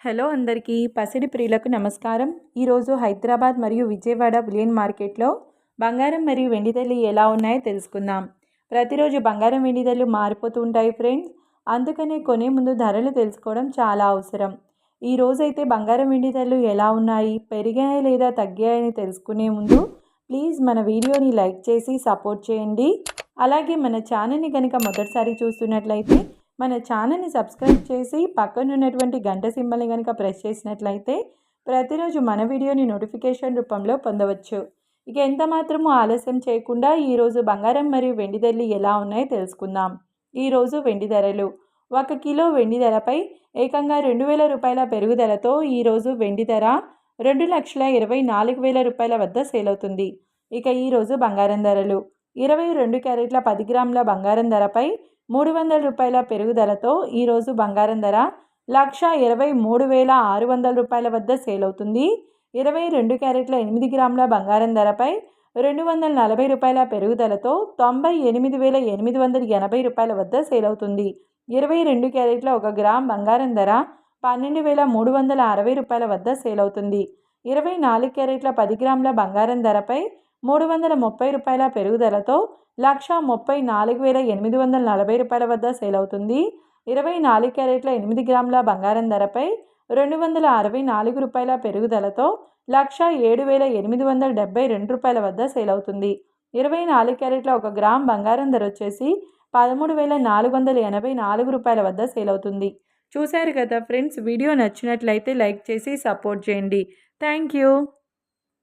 Hello అందరికీ పసిడి ప్రియులకు నమస్కారం. ఈరోజు హైదరాబాద్ మరియు విజయవాడ బులియన్ మార్కెట్లో బంగారం మరియు వెండి ధరలు ఎలా ఉన్నాయో తెలుసుకుందాం. ప్రతిరోజు బంగారం వెండి ధరలు మారిపోతూ ఉంటాయి ఫ్రెండ్స్. అందుకనే కొనే ముందు ధరలు తెలుసుకోవడం చాలా అవసరం. ఈ రోజైతే బంగారం వెండి ధరలు ఎలా ఉన్నాయి, పెరిగాయా లేదా తగ్గాయని తెలుసుకునే ముందు ప్లీజ్ మన వీడియోని లైక్ చేసి సపోర్ట్ చేయండి. అలాగే మన ఛానల్ని కనుక మొదటిసారి చూస్తున్నట్లయితే మన ఛానల్ని సబ్స్క్రైబ్ చేసి పక్కన ఉన్నటువంటి గంట సింబల్ని కనుక ప్రెస్ చేసినట్లయితే ప్రతిరోజు మన వీడియోని నోటిఫికేషన్ రూపంలో పొందవచ్చు. ఇక ఎంత మాత్రము ఆలస్యం చేయకుండా ఈరోజు బంగారం మరియు వెండి ధరలు ఎలా ఉన్నాయో తెలుసుకుందాం. ఈరోజు వెండి ధరలు 1 కిలో వెండి ధరపై ఏకంగా 2,000 రూపాయల పెరుగుదలతో ఈరోజు వెండి ధర 2,24,000 రూపాయల వద్ద సేల్ అవుతుంది. ఇక ఈరోజు బంగారం ధరలు 22 క్యారెట్ల 10 గ్రాముల బంగారం ధరపై 300 రూపాయల పెరుగుదలతో ఈరోజు బంగారం ధర 1,23,600 రూపాయల వద్ద సేల్ అవుతుంది. 22 క్యారెట్ల 8 గ్రాముల బంగారం ధరపై 240 రూపాయల పెరుగుదలతో 98,880 రూపాయల వద్ద సేల్ అవుతుంది. 22 క్యారెట్ల 1 గ్రామ్ బంగారం ధర 12,360 రూపాయల వద్ద సేల్ అవుతుంది. 24 క్యారెట్ల 10 గ్రాముల బంగారం ధరపై 330 రూపాయల పెరుగుదలతో 1,34,840 రూపాయల వద్ద సేల్ అవుతుంది. 24 క్యారెట్ల 8 గ్రాముల బంగారం ధరపై 264 రూపాయల పెరుగుదలతో 1,07,872 రూపాయల వద్ద సేల్ అవుతుంది. 24 క్యారెట్ల 1 గ్రామ్ బంగారం ధర వచ్చేసి 13,484 రూపాయల వద్ద సేల్ అవుతుంది. చూశారు కదా ఫ్రెండ్స్, వీడియో నచ్చినట్లయితే లైక్ చేసి సపోర్ట్ చేయండి. Thank you.